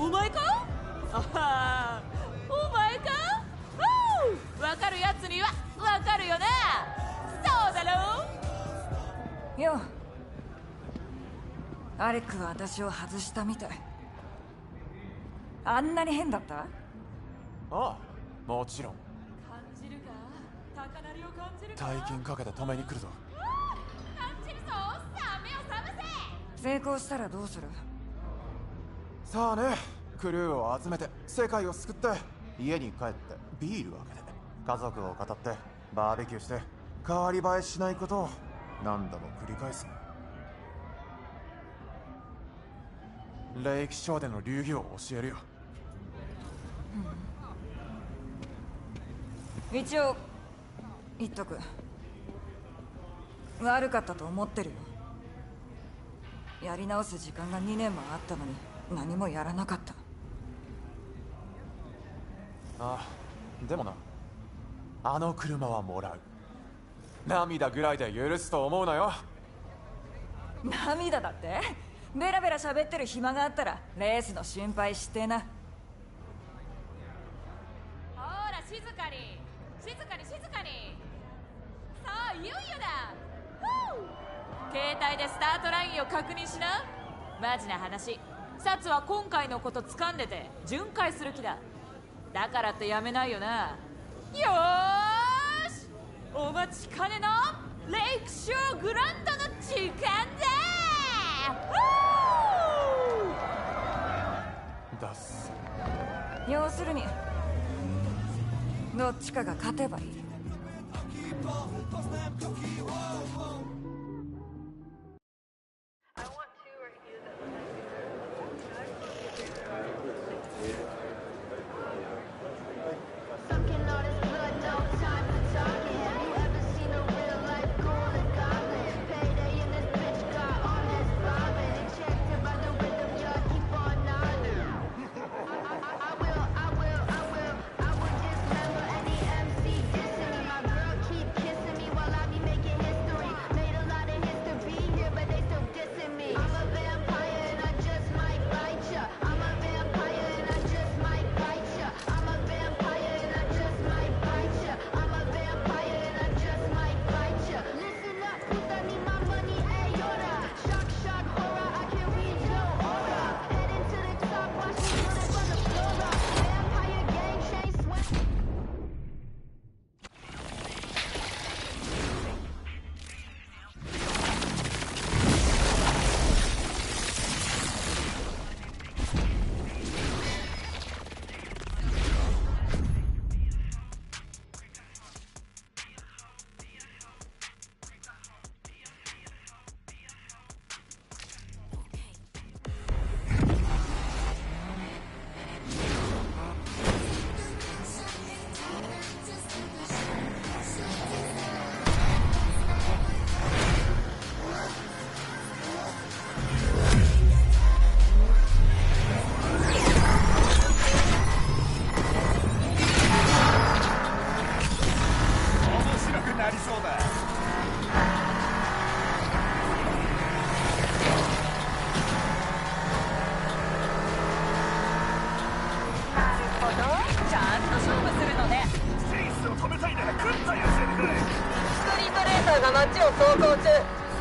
お前か？あはー、お前か？わかるやつにはわかるよな。そうだろうよ。アレックが私を外したみたい。あんなに変だった？ああ、もちろん。感じるか？高鳴りを感じるか？大金かけて止めに来るぞ。感じるぞ。さあ目を覚ませ。成功したらどうする？さあね、クルーを集めて世界を救って家に帰ってビールを開けて家族を語ってバーベキューして変わり映えしないことを何度も繰り返す。霊気商での流儀を教えるよ。一応言っとく。悪かったと思ってるよ。やり直す時間が2年もあったのに何もやらなかった。ああ、でもな、あの車はもらう。涙ぐらいで許すと思うなよ。涙だって？ベラベラ喋ってる暇があったらレースの心配してな。ほら静かに静かに静かに。さあいよいよだ。携帯でスタートラインを確認しな。マジな話、サツは今回のこと掴んでて巡回する気だ。だからってやめないよな。よーし、お待ちかねのレイクショーグランドの時間だ。出す。要するにどっちかが勝てばいい。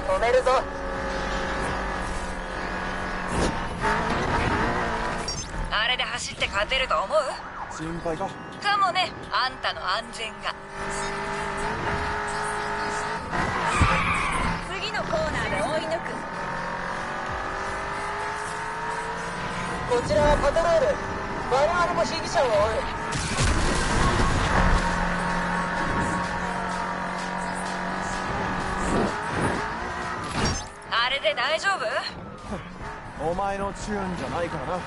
止めるぞ。あれで走って勝てると思う？心配か？かもね、あんたの安全が。次のコーナーで追い抜く。こちらはパトロール。我々も被疑者を追う。あれで大丈夫？お前のチューンじゃないからな。今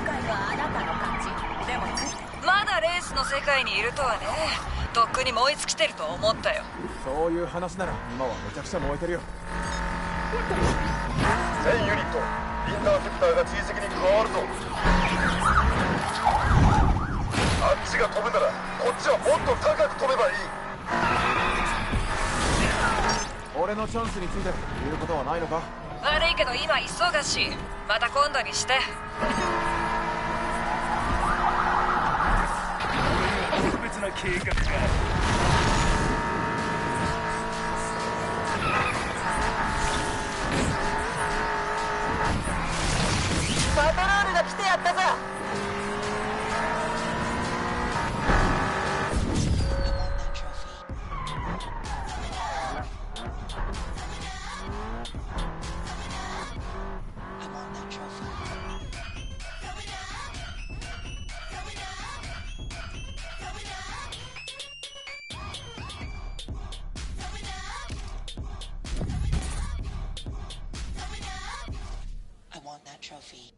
回はあなたの勝ち。でもまだレースの世界にいるとはね。とっくに燃え尽きてると思ったよ。そういう話なら今はめちゃくちゃ燃えてるよ。全ユニットインターセプターが追跡に加わるぞ。あっちが飛ぶならこっちはもっと高く飛べばいい。俺のチャンスについて言うことはないのか？悪いけど今忙しい。また今度にして。特別な計画が。パトロールが来てやったぞ。I want that trophy.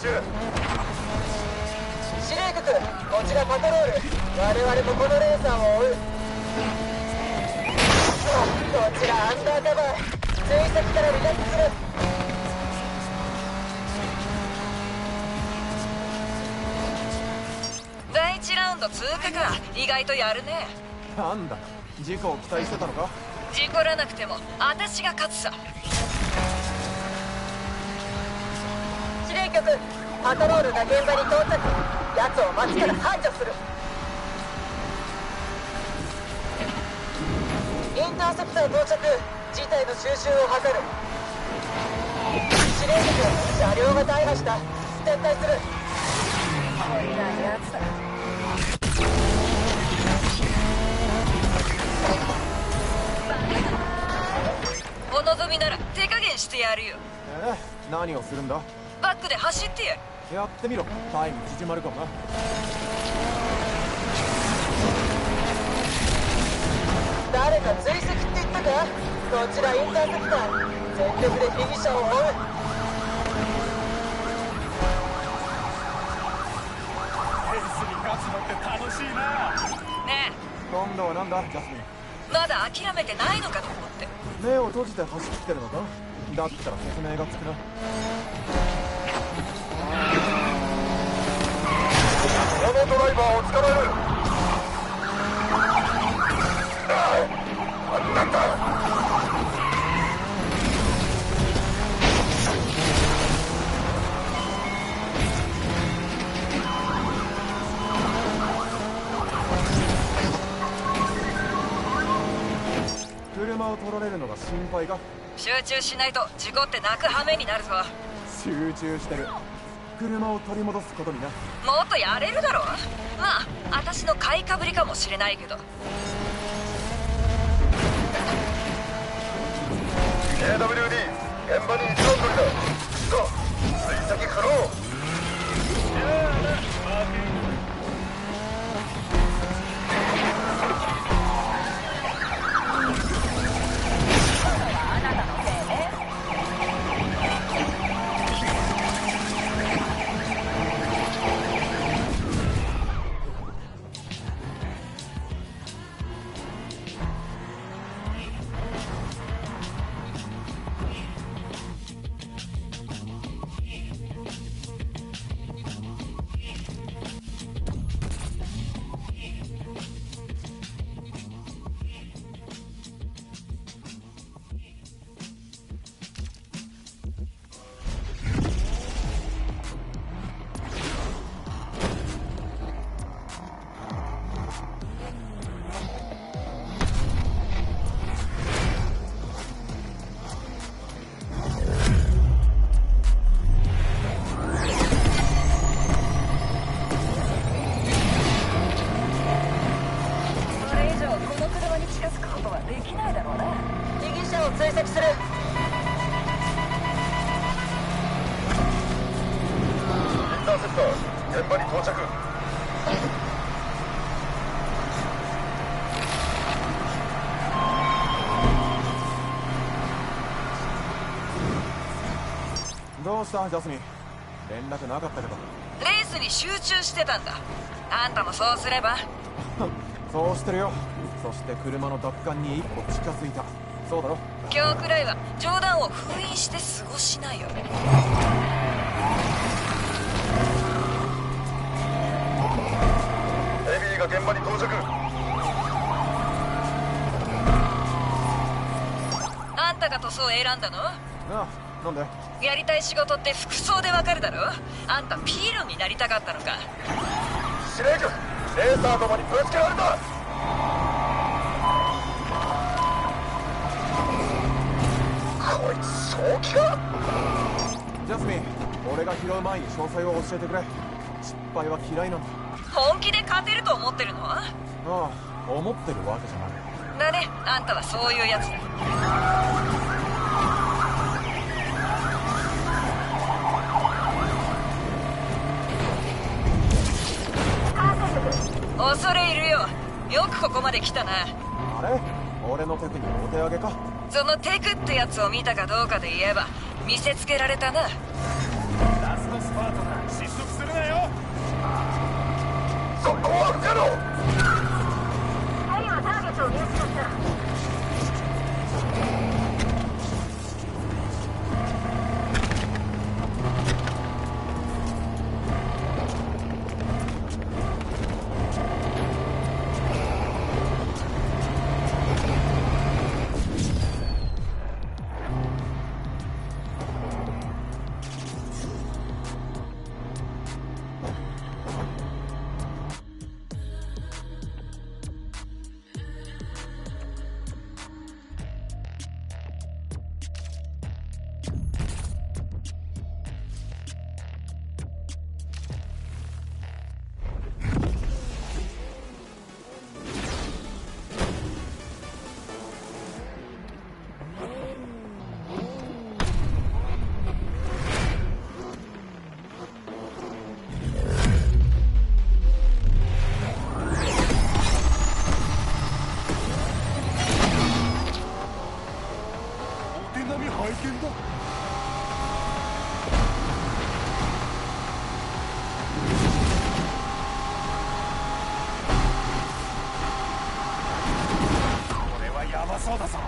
司令局、こちらパトロール。我々もこのレーサーを追う。こちらアンダーカバー。追跡から離脱する。第1ラウンド通過か。意外とやるね。なんだ、事故を期待してたのか？事故らなくても私が勝つさ。司令局、パトロールが現場に到着。奴を街から排除する。インターセプター到着。事態の収拾を図る。司令局、車両が大破した。撤退する。こんなやつだ。お望みなら手加減してやるよ。何をするんだ？バックで走ってやる。やってみろ。タイム縮まるかもな。誰か追跡って言ったか？こちらインターセプター。全力で被疑者を追う。レースに勝つのって楽しいな。ね今度はなんだ、ジャスミン。え、まだ諦めてないのかと思って。目を閉じて走ってるのか？だったら説明がつくな。このドライバーを捕まえる。なんだ。車を取られるのが心配か？集中しないと事故って泣く羽目になるぞ。集中してる。車を取り戻すことにな。もっとやれるだろ。まあ私の買いかぶりかもしれないけど。 AWD 現場に一番乗りだ。さあ追跡可能。現場に到着。どうしたジャスミン、連絡なかったけど。レースに集中してたんだ。あんたもそうすれば。そうしてるよ。そして車の奪還に一歩近づいた。そうだろ。今日くらいは冗談を封印して過ごしなよ。ヘビーが現場に到着。あんたが塗装を選んだの？ああ、なんで？やりたい仕事って服装でわかるだろ。あんたピーロンになりたかったのか。司令局、レーサーどもにぶつけられた。こいつ正気か？ジャスミン、俺が拾う前に詳細を教えてくれ。失敗は嫌いなんだ。本気で勝てると思ってるの？ああ、思ってるわけじゃない。だね、あんたはそういうやつだ。恐れ入るよ。よくここまで来たな。あれ、俺のテクにお手上げか？そのテクってやつを見たかどうかで言えば見せつけられたな。ラストスパートだ。失速するなよ。速攻は不可能。2人はターゲットを見失った。そうだぞ。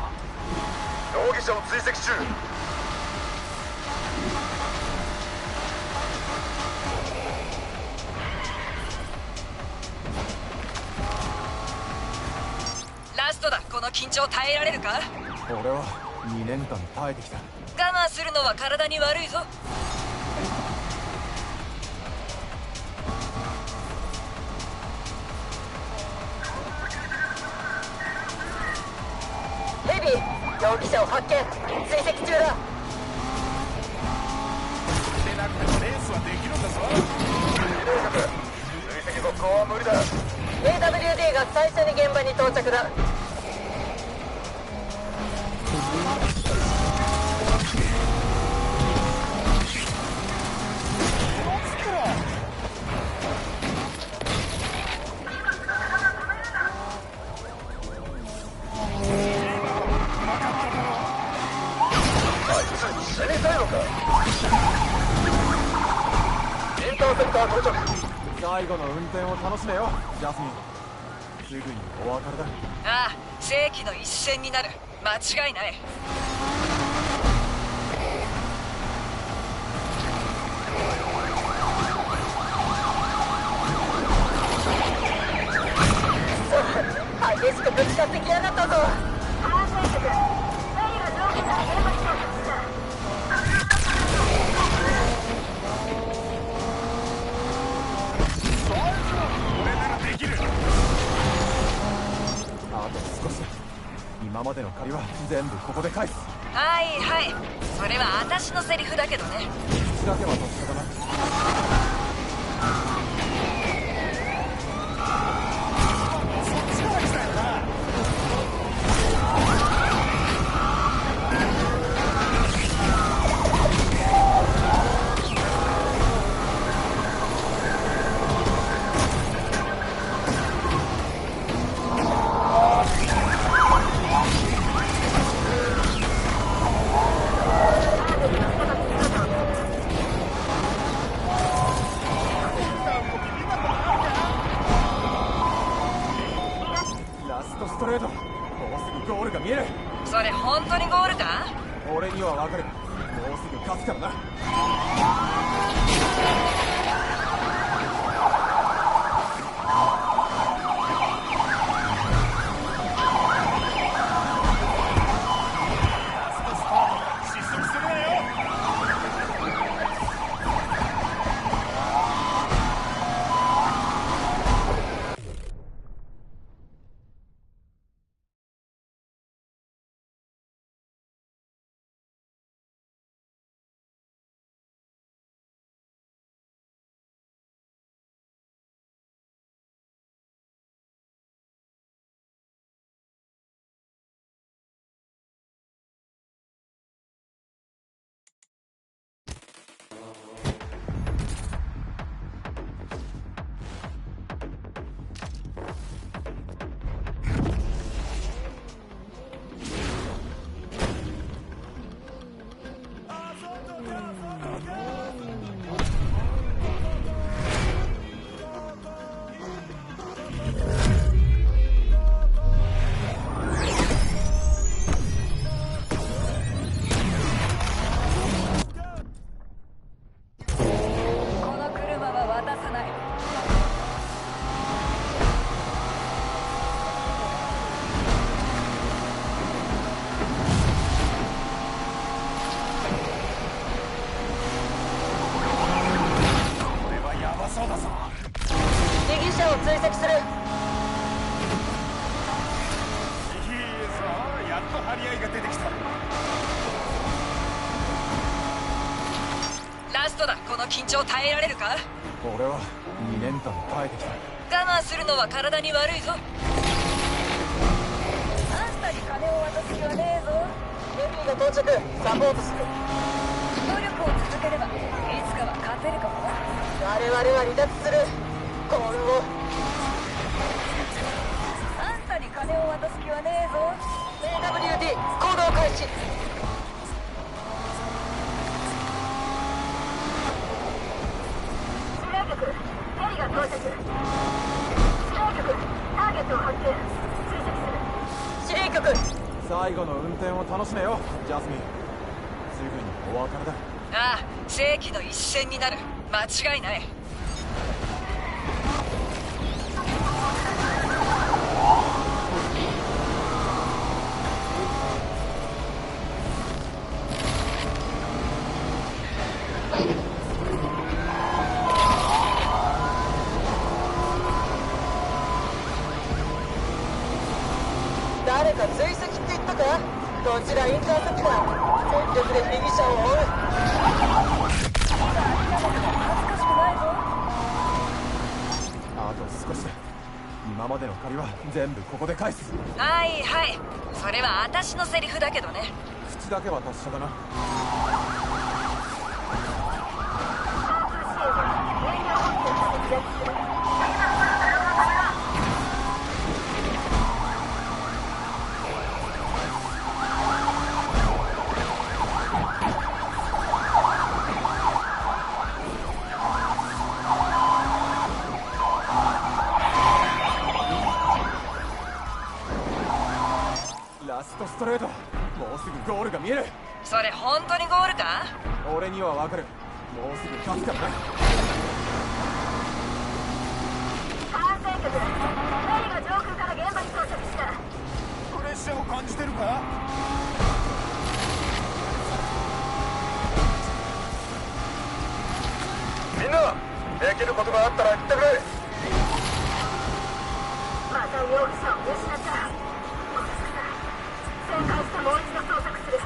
容疑者を追跡中。ラストだ。この緊張耐えられるか？俺は2年間耐えてきた。我慢するのは体に悪いぞ。ヘビー、容疑者を発見。追跡中だ。でなくてもレースはできるんだぞ。追跡続行は無理だ。 AWD が最初に現場に到着だ。死にたいのか。インターセプター到着。最後の運転を楽しめよ、ジャスミン。すぐにお別れだ。ああ、世紀の一戦になる。間違いない。激しくぶつかってきやがったぞ。反省局、2人が上下から現場に到着した。俺ならできる。あと少しだ。今までの借りは全部ここで返す。はいはい、それは私のセリフだけどね。口だけはとっさかな。勝つからな。追跡する。やっと張り合いが出てきた。ラストだ。この緊張耐えられるか？俺は2年間耐えてきた。我慢するのは体に悪いぞ。あんたに金を渡す気はねえぞ。ヘリーが到着。サポートする。努力を続ければいつかは勝てるかもな。我々は離脱する。コールを。あんたに金を渡す気はねえぞ。 AWD 行動開始。司令局、ヘリが到着。司令局、ターゲットを発見。追跡する。司令局、最後の運転を楽しめよ、ジャスミン。すぐにお別れだ。ああ、世紀の一戦になる。間違いない。誰か追跡って言ったか？こちらインターセプター。全力で被疑者を追う。あと少しで。今までの借りは全部ここで返す。はいはい、それは私のセリフだけどね。口だけは達者だな。ラストストレート。もうすぐゴールが見える。それ本当にゴールか？俺にはわかる。もうすぐ勝つからな。管制局、ヘリが上空から現場に到着した。プレッシャーを感じてるか？みんなできることがあったら言ってくれ。また容疑者を失った。ごめんなさい。旋回してもう一度捜索する。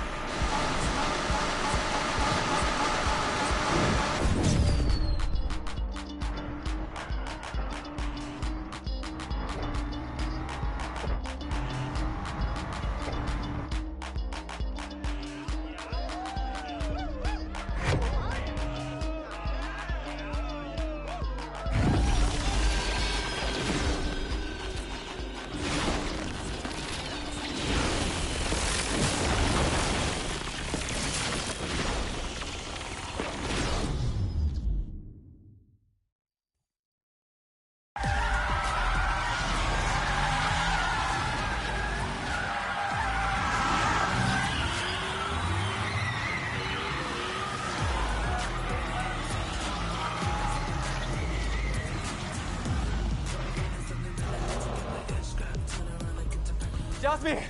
ャスミン、おい、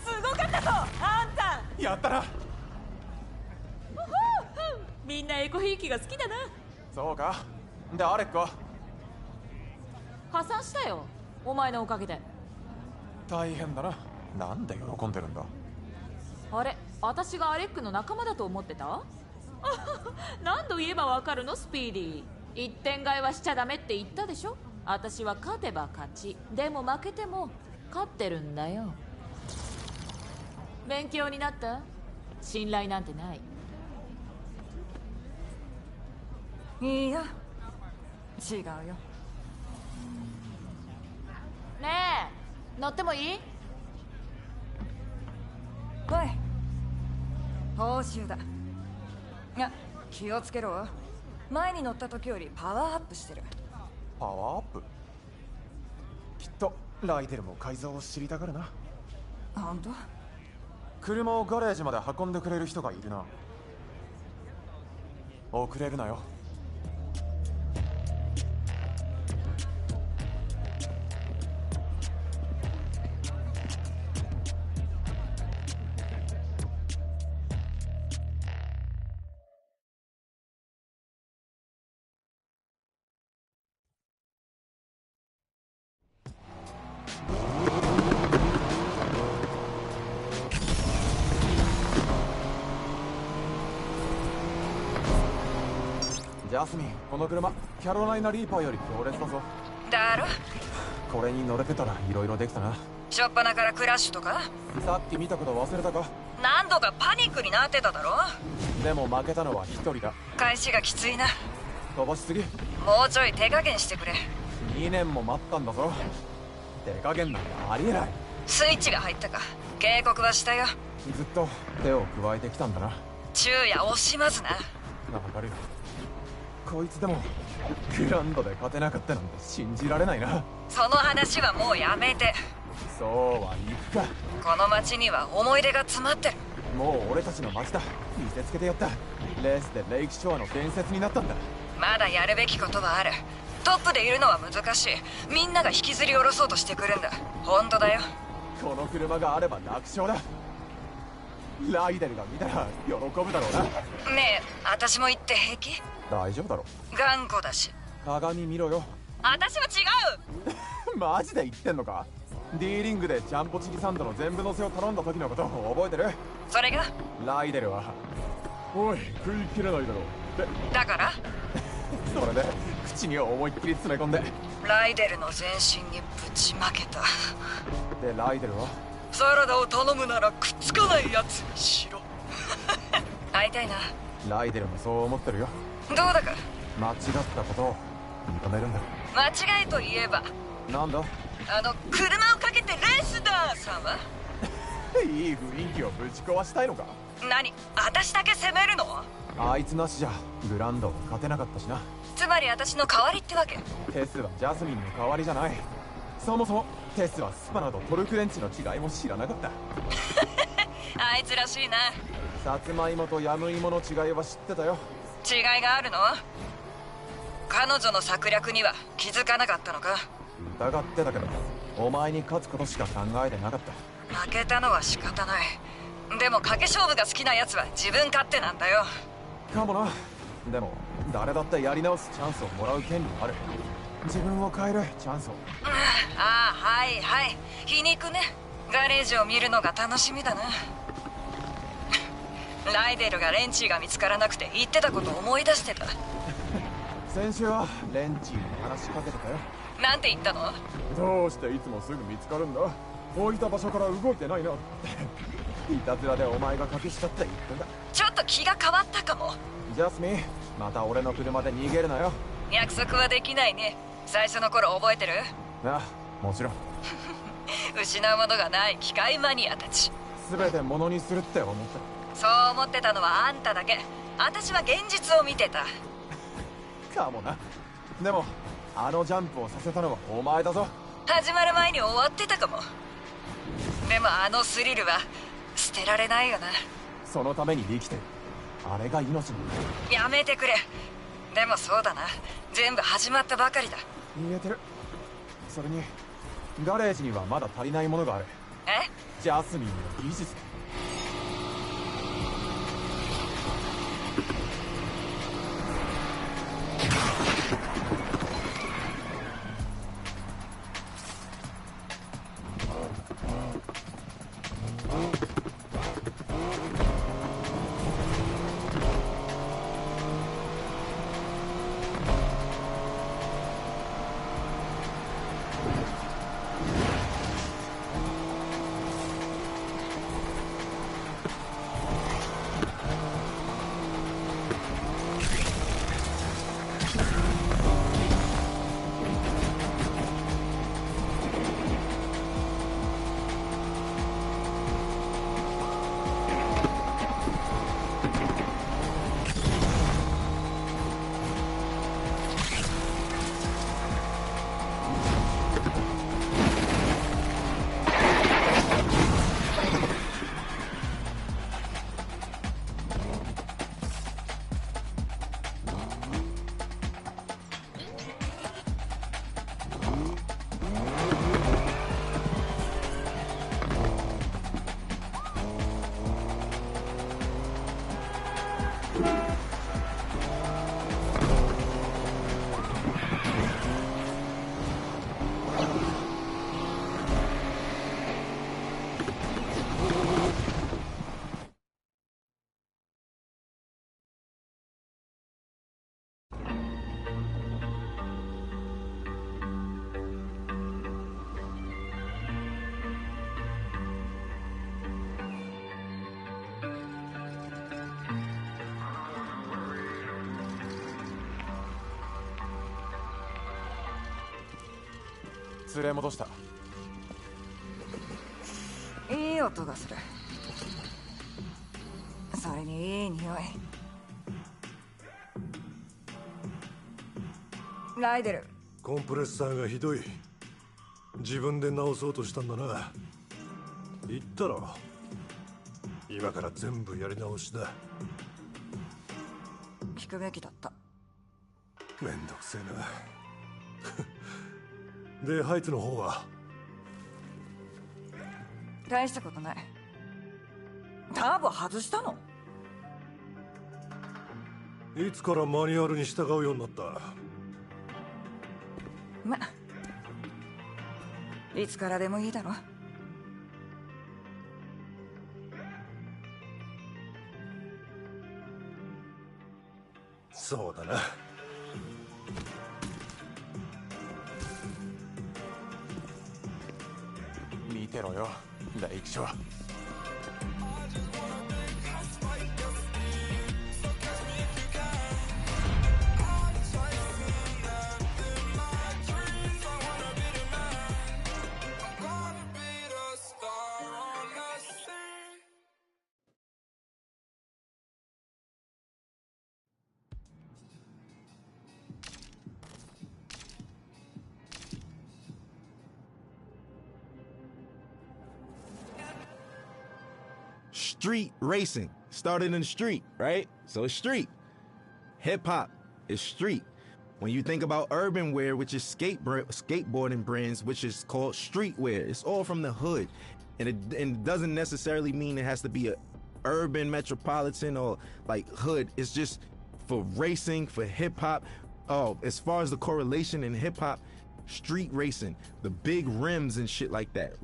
すごかったぞあんた。やったな。みんなエコひいきが好きだな。そうか。でアレックは破産したよ、お前のおかげで。大変だな。なんで喜んでるんだ。あれ、私がアレックの仲間だと思ってた？何度言えばわかるのスピーディー。一点買いはしちゃダメって言ったでしょ。私は勝てば勝ち、でも負けても勝ってるんだよ。勉強になった？信頼なんてない。いいや、違うよ。ねえ、乗ってもいい？おい、報酬だ。いや、気をつけろ。前に乗った時よりパワーアップしてる。パワーアップ。きっとライデルも改造を知りたがるな。本当？車をガレージまで運んでくれる人がいるな。遅れるなよ。ジャスミン、この車キャロライナ・リーパーより強烈だぞ。だろ？これに乗れてたら色々できたな。しょっぱなからクラッシュとか？さっき見たこと忘れたか？何度かパニックになってただろ？でも負けたのは一人だ。返しがきついな。飛ばしすぎ。もうちょい手加減してくれ。2年も待ったんだぞ。手加減なんてありえない。スイッチが入ったか。警告はしたよ。ずっと手を加えてきたんだな。昼夜惜しまずな。わかる。こいつでもグランドで勝てなかったなんて信じられないな。その話はもうやめて。そうはいくか。この街には思い出が詰まってる。もう俺たちの街だ。見せつけてやった。レースでレイクショアの伝説になったんだ。まだやるべきことはある。トップでいるのは難しい。みんなが引きずり下ろそうとしてくるんだ。本当だよ。この車があれば楽勝だ。ライデルが見たら喜ぶだろうな。ねえ、私も言って平気？大丈夫だろ。頑固だし。鏡見ろよ。私は違う。マジで言ってんのか？ D リングでジャンポチリサンドの全部乗せを頼んだ時のこと覚えてる？それが？ライデルはおい食い切れないだろって。だからそれで口に思いっきり詰め込んで。ライデルの全身にぶちまけた。でライデルはサラダを頼むならくっつかないやつにしろ。会いたいな。ライデルもそう思ってるよ。どうだか。間違ったことを認めるんだ。間違いといえばなんだ？車をかけてレースださんは？いい雰囲気をぶち壊したいのか？何？私だけ責めるの？あいつなしじゃグランド勝てなかったしな。つまり私の代わりってわけ？テスはジャスミンの代わりじゃない。そもそもテスはスパナとトルクレンチの違いも知らなかった。あいつらしいな。さつまいもとヤムイモの違いは知ってたよ。違いがあるの？彼女の策略には気づかなかったのか？疑ってたけどお前に勝つことしか考えてなかった。負けたのは仕方ない。でも賭け勝負が好きな奴は自分勝手なんだよ。かもな。でも誰だってやり直すチャンスをもらう権利もある。自分を変えるチャンスを。ああ、はいはい。皮肉ね。ガレージを見るのが楽しみだな。ライデルがレンチーが見つからなくて言ってたことを思い出してた。先週はレンチーに話しかけてたよ。なんて言ったの？どうしていつもすぐ見つかるんだ？置いた場所から動いてないなっていたずらでお前が隠したって言ってんだ。ちょっと気が変わったかも。ジャスミン、また俺の車で逃げるなよ。約束はできないね。最初の頃覚えてる？ああ、もちろん。失うものがない機械マニアたち。全てものにするって思ってそう思ってたのはあんただけ。私は現実を見てた。かもな。でもあのジャンプをさせたのはお前だぞ。始まる前に終わってたかも。でもあのスリルは捨てられないよな。そのために生きてる。あれが命なんだ。やめてくれ。でもそうだな。全部始まったばかりだ。言えてる。それにガレージにはまだ足りないものがある。え？ジャスミンの技術だ。連れ戻した。いい音がする。それにいい匂い。ライデル、コンプレッサーがひどい。自分で直そうとしたんだな。言ったろ、今から全部やり直しだ。聞くべきだった。めんどくせえな。で、ハイツの方は？大したことない。ターボ外したの？いつからマニュアルに従うようになった？ま、いつからでもいいだろ。そうだな。見てろよ、大気象。Street racing started in the street, right? So it's street. Hip hop is street. When you think about urban wear, which is skateboarding brands, which is called streetwear, it's all from the hood. And it doesn't necessarily mean it has to be a urban metropolitan or like hood. It's just for racing, for hip hop. Oh, as far as the correlation in hip hop, street racing, the big rims and shit like that.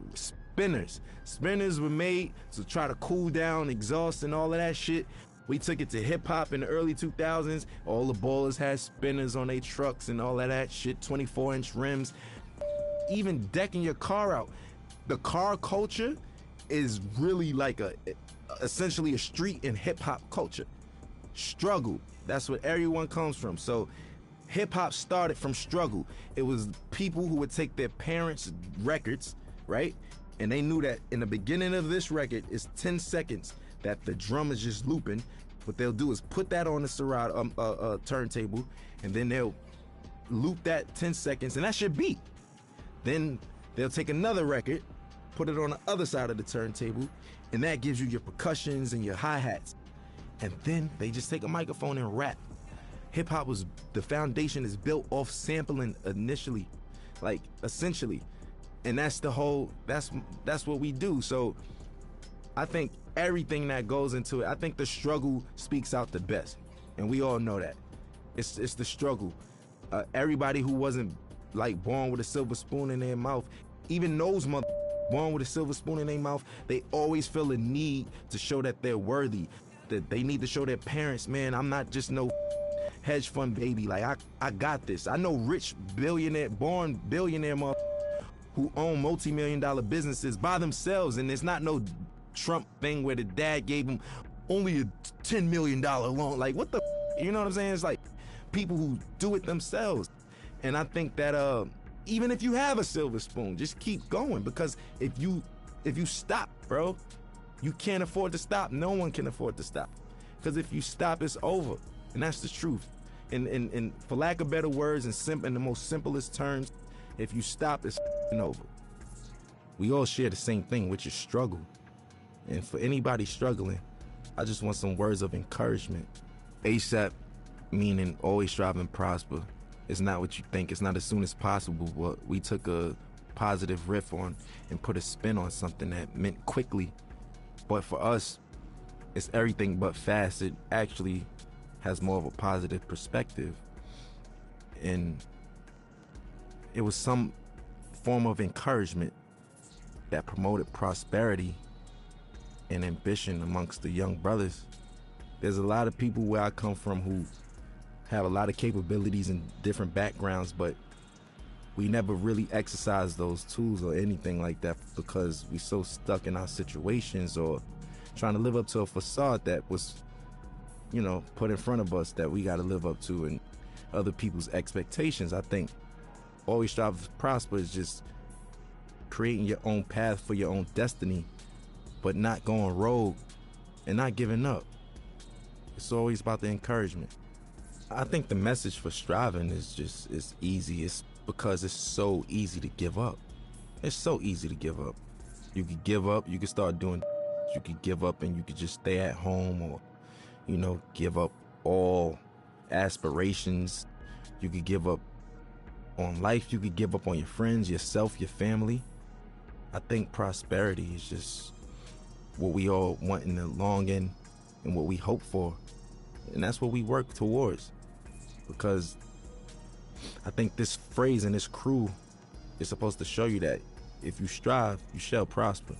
Spinners were made to try to cool down exhaust and all of that shit. We took it to hip hop in the early 2000s. All the ballers had spinners on their trucks and all of that shit, 24-inch rims. Even decking your car out. The car culture is really like essentially a street in hip hop culture. Struggle, that's what everyone comes from. So hip hop started from struggle. It was people who would take their parents' records, right? And they knew that in the beginning of this record is 10 seconds that the drum is just looping. What they'll do is put that on the Serato turntable, and then they'll loop that 10 seconds, and that should beat. Then they'll take another record, put it on the other side of the turntable, and that gives you your percussions and your hi-hats. And then they just take a microphone and rap. Hip-hop the foundation is built off sampling initially, like essentially. And that's the whole, that's what we do. So I think everything that goes into it, I think the struggle speaks out the best. And we all know that. It's the struggle. Everybody who wasn't like born with a silver spoon in their mouth, even those born with a silver spoon in their mouth, they always feel a need to show that they're worthy, that they need to show their parents, man, I'm not just no hedge fund baby. Like, I got this. I know rich born billionaire who own multi-million-dollar businesses by themselves, and it's not no Trump thing where the dad gave him only a $10 million loan. Like, what the, you know what I'm saying? It's like people who do it themselves. And I think that even if you have a silver spoon, just keep going, because if you stop, bro, you can't afford to stop. No one can afford to stop, because if you stop, it's over. And that's the truth. And for lack of better words, in the most simplest terms, if you stop, it's over. We all share the same thing, which is struggle. And for anybody struggling, I just want some words of encouragement. ASAP, meaning always strive and prosper. It's not what you think. It's not as soon as possible, but we took a positive riff on and put a spin on something that meant quickly. But for us, it's everything but fast. It actually has more of a positive perspective. And it was some form of encouragement that promoted prosperity and ambition amongst the young brothers. There's a lot of people where I come from who have a lot of capabilities and different backgrounds, but we never really exercise those tools or anything like that because we're so stuck in our situations or trying to live up to a facade that was, you know, put in front of us that we got to live up to and other people's expectations. I think always strive to prosper is just creating your own path for your own destiny, but not going rogue and not giving up. It's always about the encouragement. I think the message for striving is it's easy. It's because it's so easy to give up. It's so easy to give up. You could give up, you could start doing, you could give up and you could just stay at home or, you know, give up all aspirations. You could give up on life. You could give up on your friends, yourself, your family. I think prosperity is just what we all want in the long end and what we hope for. And that's what we work towards. Because I think this phrase and this crew is supposed to show you that if you strive, you shall prosper.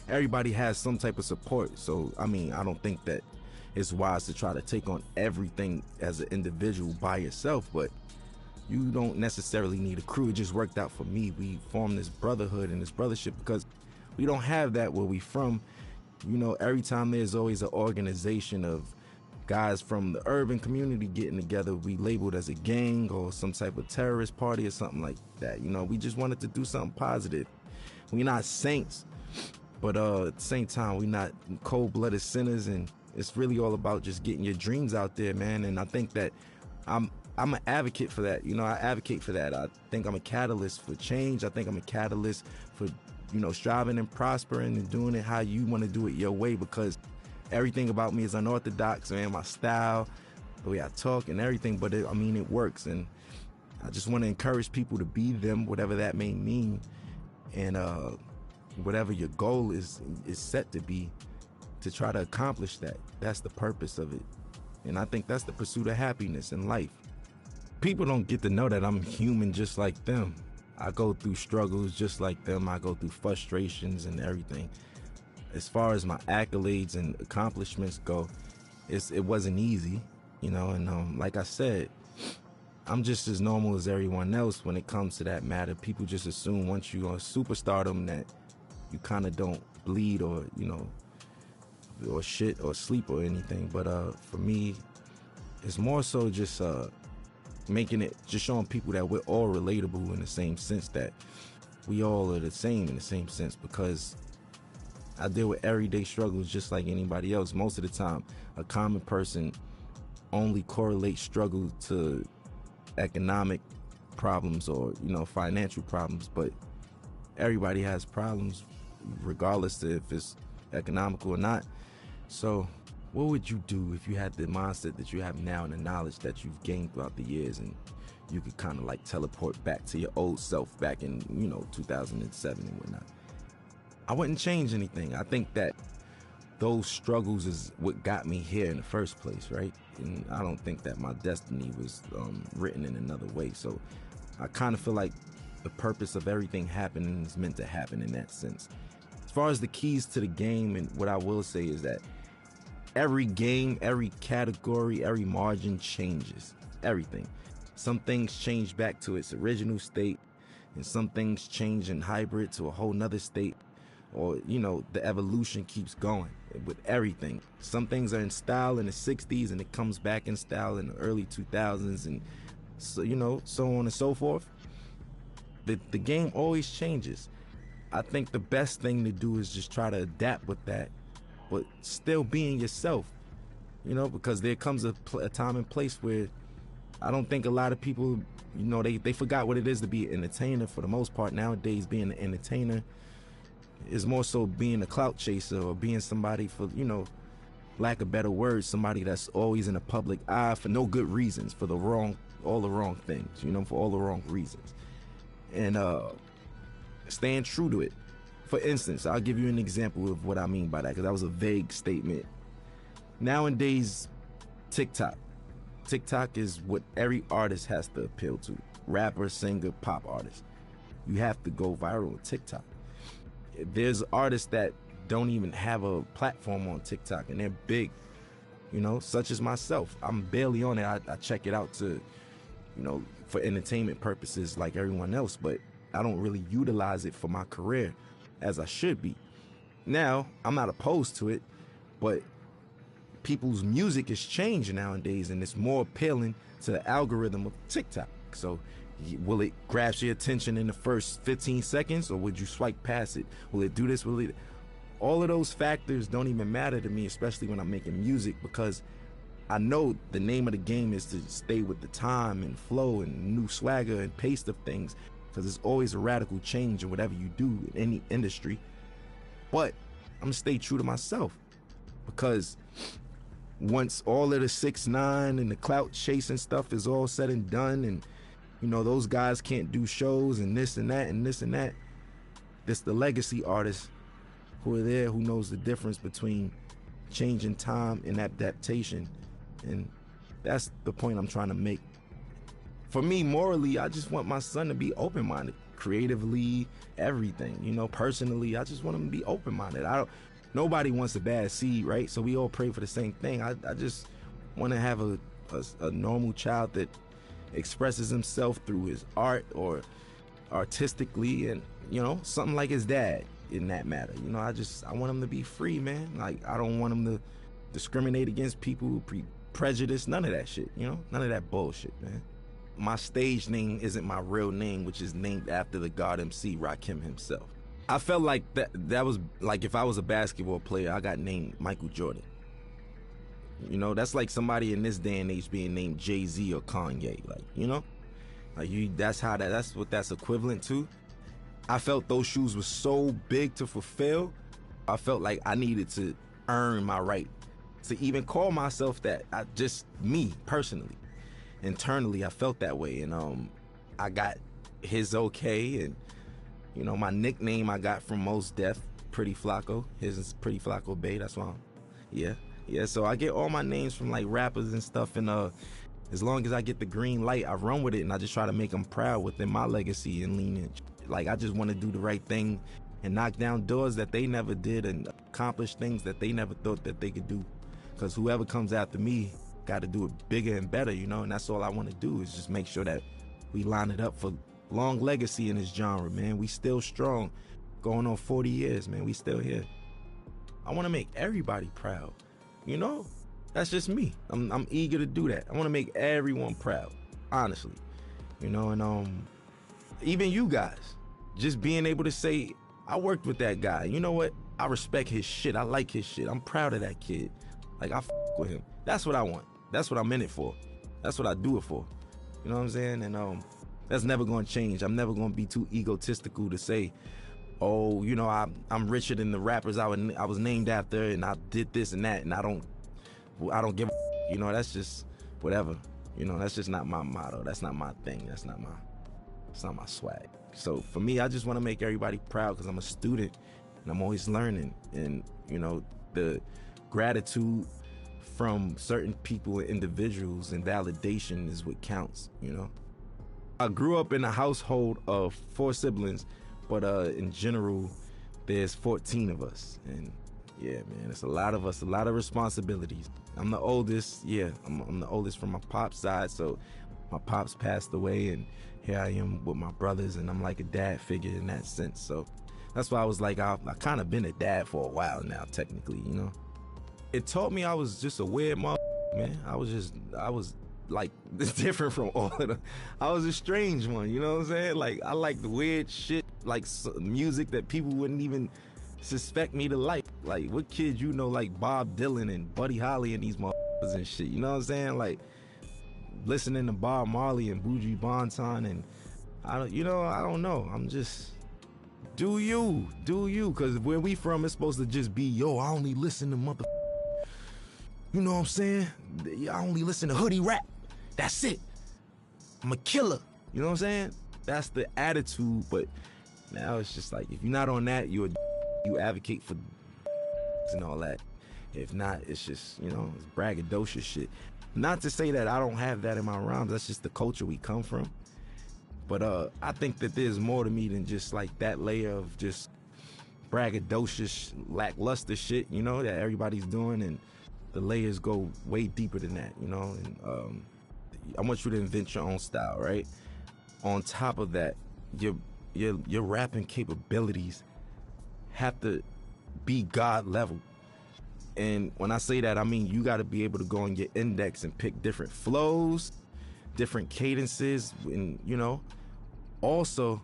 Everybody has some type of support. So, I mean, I don't think that it's wise to try to take on everything as an individual by yourself, but you don't necessarily need a crew. It just worked out for me. We formed this brotherhood and this brothership because we don't have that where we from. You know, every time there's always an organization of guys from the urban community getting together, we labeled as a gang or some type of terrorist party or something like that. You know, we just wanted to do something positive. We're not saints, but at the same time, we're not cold-blooded sinners, and it's really all about just getting your dreams out there, man. And I think that I'm an advocate for that. You know, I advocate for that. I think I'm a catalyst for change. I think I'm a catalyst for, you know, striving and prospering and doing it how you want to do it your way, because everything about me is unorthodox, man. My style, the way I talk and everything, but it works. And I just want to encourage people to be them, whatever that may mean. And whatever your goal is set to be, to try to accomplish that. That's the purpose of it. And I think that's the pursuit of happiness in life. People don't get to know that I'm human just like them. I go through struggles just like them. I go through frustrations and everything. As far as my accolades and accomplishments go, it wasn't easy, you know, and like I said, I'm just as normal as everyone else when it comes to that matter. People just assume once you're on superstardom that you kind of don't bleed or, you know, or shit or sleep or anything. But for me, it's more so just just showing people that we're all relatable in the same sense, that we all are the same in the same sense, because I deal with everyday struggles just like anybody else. Most of the time, a common person only correlates struggle to economic problems or, you know, financial problems, but everybody has problems regardless of if it's economical or not. So what would you do if you had the mindset that you have now and the knowledge that you've gained throughout the years, and you could kind of like teleport back to your old self back in, 2007 and whatnot? I wouldn't change anything. I think that those struggles is what got me here in the first place, right? And I don't think that my destiny was written in another way. So I kind of feel like the purpose of everything happening is meant to happen in that sense. As far as the keys to the game, and what I will say is that every game, every category, every margin changes. Everything. Some things change back to its original state, and some things change in hybrid to a whole nother state. Or, the evolution keeps going with everything. Some things are in style in the 60s and it comes back in style in the early 2000s, and so, so on and so forth. The game always changes. I think the best thing to do is just try to adapt with that, but still being yourself, because there comes a time and place where I don't think a lot of people, they forgot what it is to be an entertainer for the most part. Nowadays, being an entertainer is more so being a clout chaser, or being somebody for, lack of better words, somebody that's always in the public eye for no good reasons, for all the wrong things, for all the wrong reasons. And staying true to it. For instance, I'll give you an example of what I mean by that, because that was a vague statement. Nowadays, TikTok is what every artist has to appeal to. Rapper, singer, pop artist. You have to go viral on TikTok. There's artists that don't even have a platform on TikTok, and they're big, such as myself. I'm barely on it. I check it out to, for entertainment purposes like everyone else, but I don't really utilize it for my career as I should be. Now, I'm not opposed to it, but people's music is changing nowadays, and it's more appealing to the algorithm of TikTok. So will it grasp your attention in the first 15 seconds, or would you swipe past it? Will it do this? All of those factors don't even matter to me, especially when I'm making music, because I know the name of the game is to stay with the time and flow and new swagger and pace of things, because there's always a radical change in whatever you do in any industry. But I'm gonna stay true to myself, because once all of the 6ix9ine and the clout chasing stuff is all said and done, and those guys can't do shows and this and that and this and that, it's the legacy artists who are there, who knows the difference between changing time and adaptation. And that's the point I'm trying to make. For me, morally, I just want my son to be open-minded, creatively, everything. Personally, I just want him to be open-minded. Nobody wants a bad seed, right? So we all pray for the same thing. I just want to have a normal child that expresses himself through his art or artistically, and something like his dad in that matter. I want him to be free, man. Like, I don't want him to discriminate against people, prejudice, none of that shit, none of that bullshit, man. My stage name isn't my real name, which is named after the God MC Rakim himself. I felt like that was like if I was a basketball player, I got named Michael Jordan. That's like somebody in this day and age being named Jay-Z or Kanye, that's what that's equivalent to. I felt those shoes were so big to fulfill. I felt like I needed to earn my right to even call myself that. Me personally, internally, I felt that way, and I got his okay, and my nickname I got from Mos Def, Pretty Flacco. His is Pretty Flacco Bay. That's why Yeah, so I get all my names from like rappers and stuff, and as long as I get the green light, I run with it, and I just try to make them proud within my legacy and lineage. Like, I just want to do the right thing and knock down doors that they never did and accomplish things that they never thought that they could do. Because whoever comes after me got to do it bigger and better, and that's all I want to do, is just make sure that we line it up for long legacy in this genre, man. We still strong, going on 40 years, man. We still here. I want to make everybody proud. That's just me. I'm eager to do that. I want to make everyone proud, honestly. And even you guys, just being able to say, I worked with that guy. You know what? I respect his shit. I like his shit. I'm proud of that kid. Like, I with him. That's what I want. That's what I'm in it for. That's what I do it for. You know what I'm saying? And that's never going to change. I'm never going to be too egotistical to say, oh, I'm richer than the rappers I was named after, and I did this and that, and I don't I don't give a, you know, that's just whatever. You know, that's just not my motto. That's not my thing. That's not my swag. So for me, I just want to make everybody proud because I'm a student and I'm always learning. And, you know, the gratitude from certain people and individuals and validation is what counts, you know. I grew up in a household of 4 siblings, but in general, there's 14 of us. And yeah, man, it's a lot of us, a lot of responsibilities. I'm the oldest, yeah, I'm the oldest from my pop's side, so my pops passed away, and here I am with my brothers, and I'm like a dad figure in that sense. So that's why I was like, I kind of been a dad for a while now, technically, you know. It taught me I was just a weird man. I was like different from all of them. I was a strange one, you know what I'm saying? Like, I like the weird shit, like music that people wouldn't even suspect me to like. Like, what kids you know like Bob Dylan and Buddy Holly and these motherfuckers and shit, you know what I'm saying? Like, listening to Bob Marley and Buju Banton, and I don't know. I'm just, do you, because where we from, it's supposed to just be, yo, I only listen to you know what I'm saying? I only listen to hoodie rap. That's it. I'm a killer. You know what I'm saying? That's the attitude. But now it's just like, if you're not on that, you advocate for and all that. If not, it's just, you know, it's braggadocious shit. Not to say that I don't have that in my rhymes. That's just the culture we come from. But I think that there's more to me than just like that layer of just braggadocious, lackluster shit, you know, that everybody's doing, and the layers go way deeper than that, you know. And I want you to invent your own style, right? On top of that, your rapping capabilities have to be God level. And when I say that, I mean you got to be able to go on your index and pick different flows, different cadences, and, you know. Also,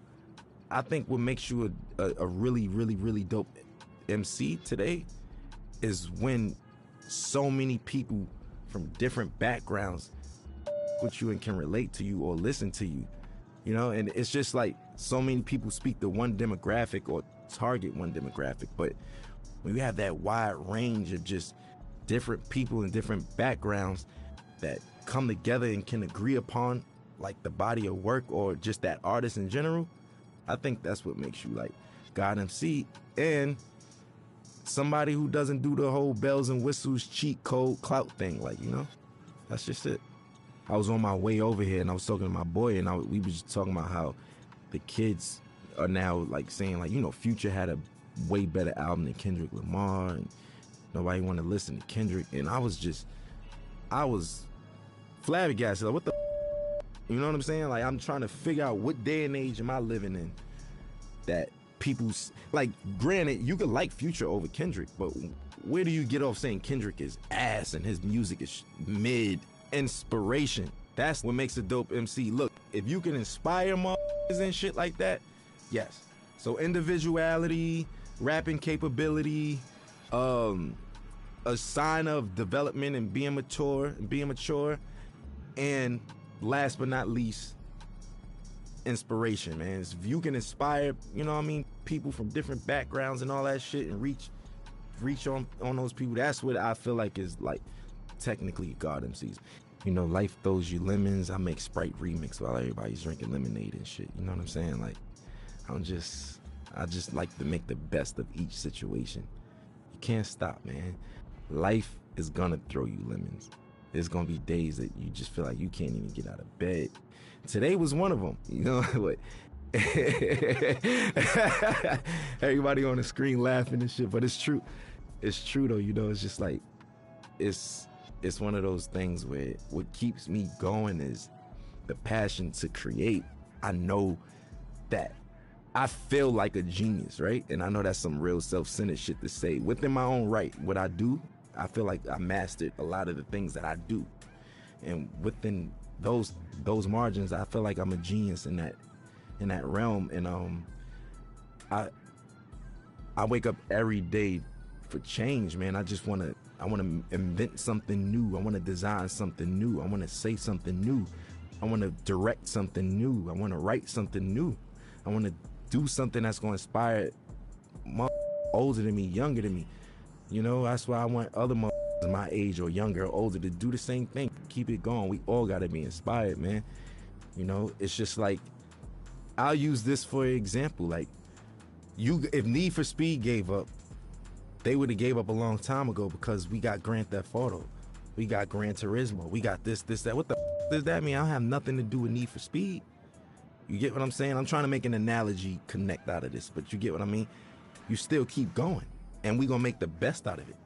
I think what makes you a really, really, really dope MC today is when so many people from different backgrounds with you and can relate to you or listen to you, you know. And it's just like so many people speak to one demographic or target one demographic, but when you have that wide range of just different people and different backgrounds that come together and can agree upon like the body of work or just that artist in general, I think that's what makes you like God MC and somebody who doesn't do the whole bells and whistles cheat code clout thing. Like, you know, that's just it. I was on my way over here and I was talking to my boy, and we was just talking about how the kids are now like saying like, you know, Future had a way better album than Kendrick Lamar and nobody want to listen to Kendrick. And I was flabbergasted. Like, what the you know what I'm saying? Like, I'm trying to figure out what day and age am I living in that people's, like, granted, you could like Future over Kendrick, but where do you get off saying Kendrick is ass and his music is mid? Inspiration. That's what makes a dope MC. Look, if you can inspire motherfuckers and shit like that, yes. So individuality, rapping capability, a sign of development and being mature, and last but not least, inspiration, man. If you can inspire, you know what I mean, people from different backgrounds and all that shit and reach on those people, that's what I feel like is like technically God MCs. You know, life throws you lemons. I make Sprite remix while everybody's drinking lemonade and shit. You know what I'm saying? Like, I just like to make the best of each situation. You can't stop, man. Life is gonna throw you lemons. There's gonna be days that you just feel like you can't even get out of bed. Today was one of them, you know. But everybody on the screen laughing and shit, but it's true. It's true though, you know. It's just like it's one of those things where what keeps me going is the passion to create. I know that I feel like a genius, right? And I know that's some real self-centered shit to say. Within my own right, what I do, I feel like I mastered a lot of the things that I do. And within those margins, I feel like I'm a genius in that realm. And I wake up every day for change, man. I want to invent something new. I want to design something new. I want to say something new. I want to direct something new. I want to write something new. I want to do something that's going to inspire older than me, younger than me. You know, that's why I want other my age or younger or older to do the same thing. Keep it going. We all got to be inspired, man. You know, it's just like, I'll use this for example. Like, if Need for Speed gave up, they would have gave up a long time ago, because we got Grand Theft Auto, we got Gran Turismo, we got this, that. What the does that mean? I don't have nothing to do with Need for Speed. You get what I'm saying? I'm trying to make an analogy connect out of this, but you get what I mean? You still keep going, and we gonna make the best out of it.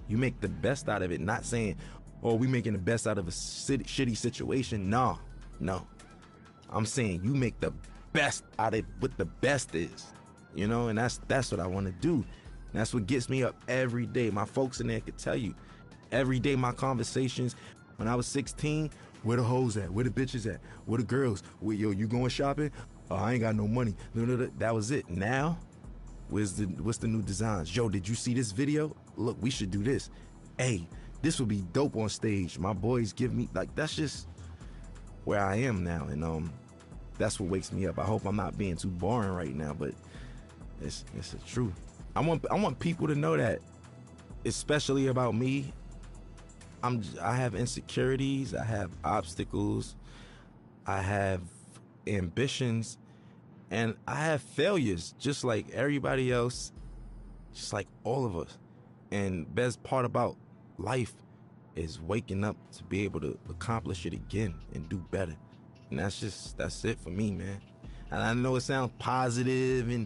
You make the best out of it, not saying, oh, we making the best out of a shitty situation. No. I'm saying you make the best out of what the best is, you know, and that's what I want to do. That's what gets me up every day. My folks in there could tell you, every day my conversations, when I was 16, where the hoes at? Where the bitches at? Where the girls? Yo, you going shopping? Oh, I ain't got no money. That was it. Now, what's the new designs? Yo, did you see this video? Look, we should do this. Hey, this would be dope on stage. My boys give me, like, that's just where I am now, and that's what wakes me up. I hope I'm not being too boring right now, but it's the truth. I want people to know that, especially about me. I have insecurities, I have obstacles, I have ambitions, and I have failures, just like everybody else, just like all of us. And best part about life is waking up to be able to accomplish it again and do better. And that's it for me, man. And I know it sounds positive, and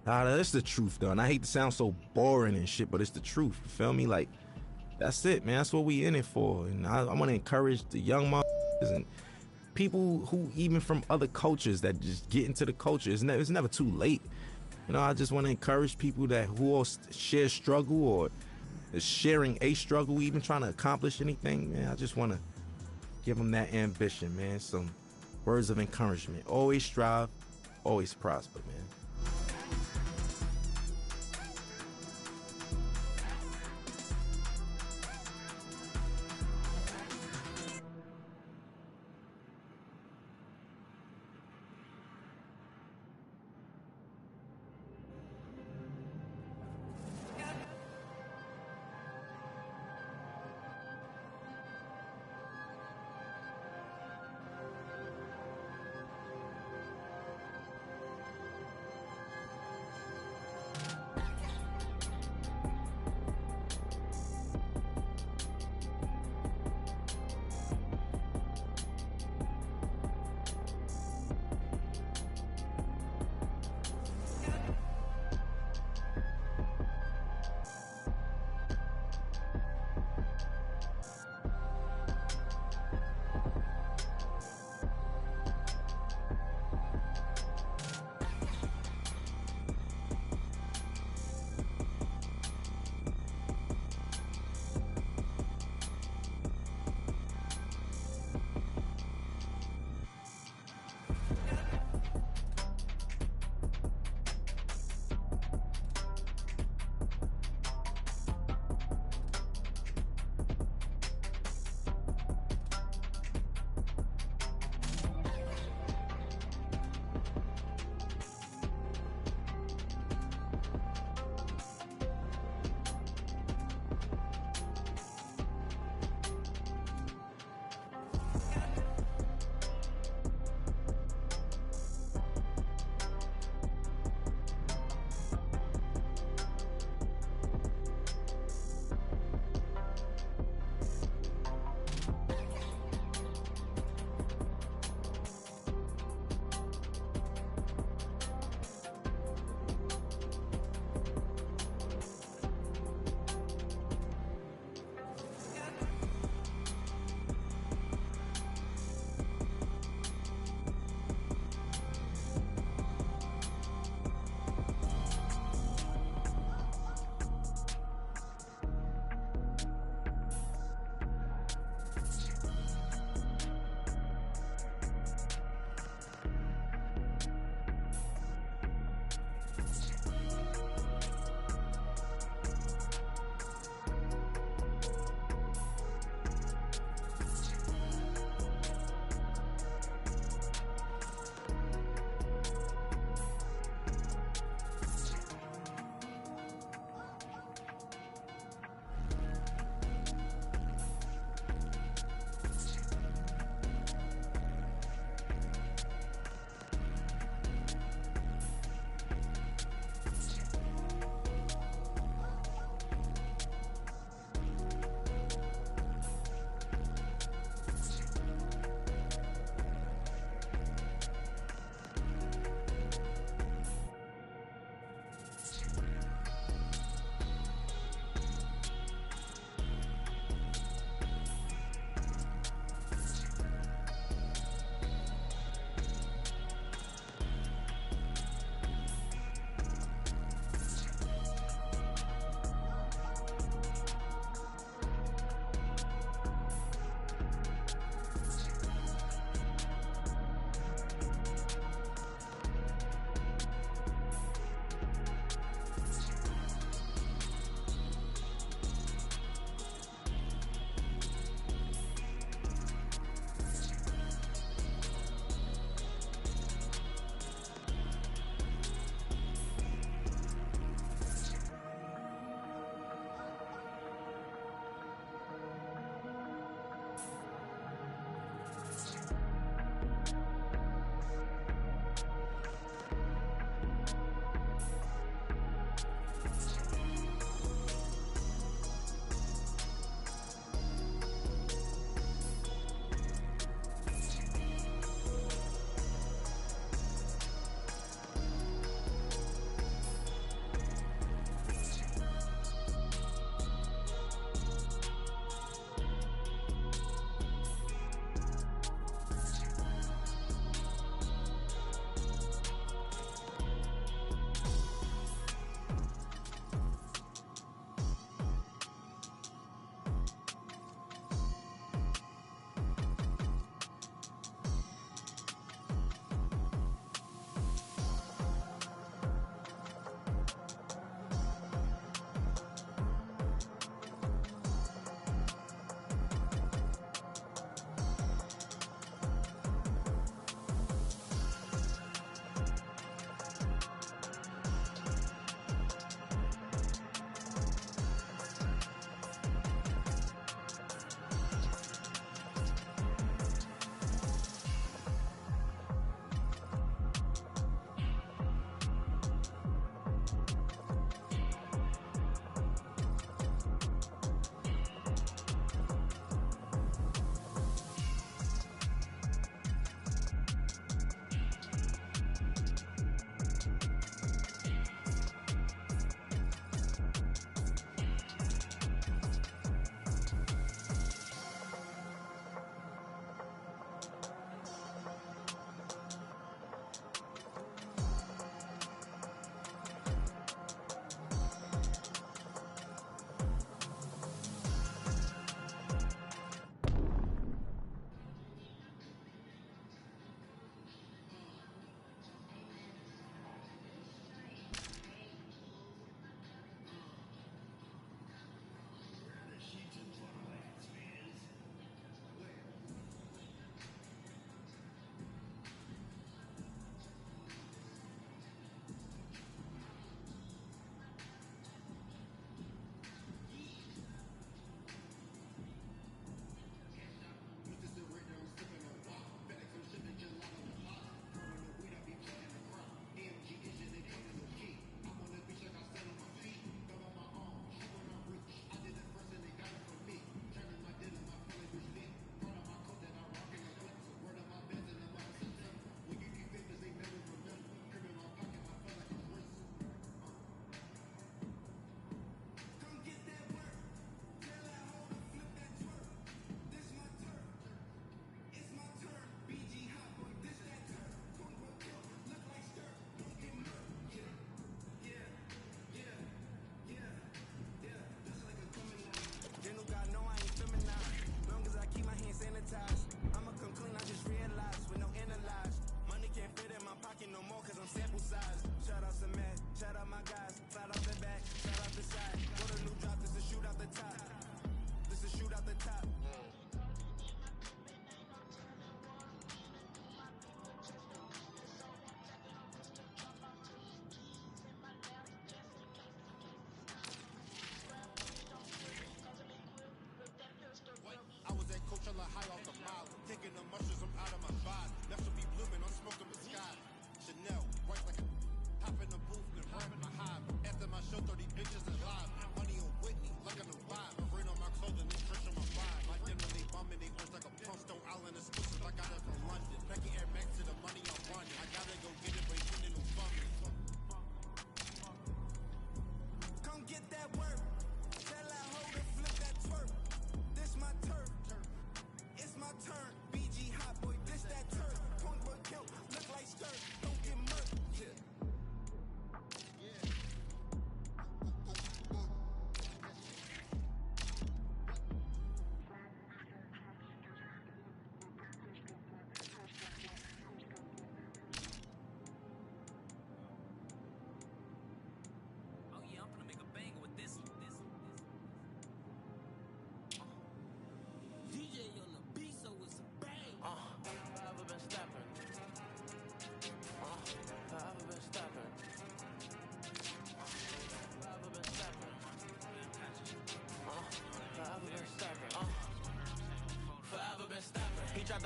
that's the truth, though. And I hate to sound so boring and shit, but it's the truth. You feel me? Like, that's it, man. That's what we in it for. And I want to encourage the young motherfuckers and people who even from other cultures that just get into the culture. It's never too late. You know, I just want to encourage people who all share struggle or is sharing a struggle, even trying to accomplish anything, man. I just want to give them that ambition, man. Some words of encouragement. Always strive, always prosper, man.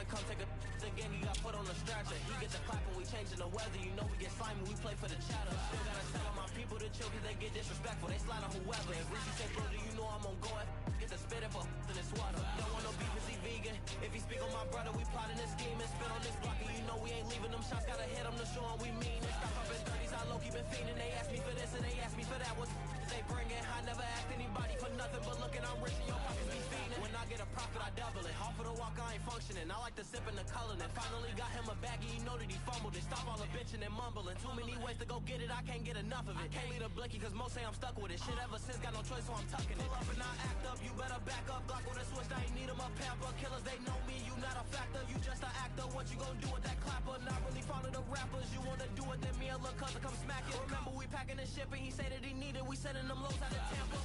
to come take a again, he got put on the stretcher. He gets a clap when we changing the weather. You know we get slimy, we play for the chatter. Still gotta tell all my people to chill cause they get disrespectful. They slide on whoever. If Richie say, bro, do you know I'm on go it? Get the spit for in his water. Don't want no beef cause he vegan. If he speak on my brother, we plotting this scheme and spit on this block. And you know we ain't leaving them shots. Gotta hit them to show them we mean it. Stop up in 30s, I low-key been fiending. They ask me for this and they ask me for that. What they bring it? I never asked anybody for nothing but looking, I'm rich and your pockets be feeding. When I get a profit, I double it. Off of the walk, I ain't functioning. I like to sip in the color. And finally got him a baggie, you know that he fumbled it. Stop all the bitching and mumbling. Too many ways to go get it, I can't get enough of it. Can't leave a blicky cause most say I'm stuck with it. Shit ever since, got no choice so I'm tucking it. Pull up and I act up, you better back up. Glock with a switch, I ain't need him a pamper. Killers, they know me, you not a factor. You just an actor, what you gon' do with that clapper? Not really fond of the rappers, you wanna do it, then me and lil' cousin come smack it. Remember we packing and shipping, he say that he needed, we sending them lows out of Tampa.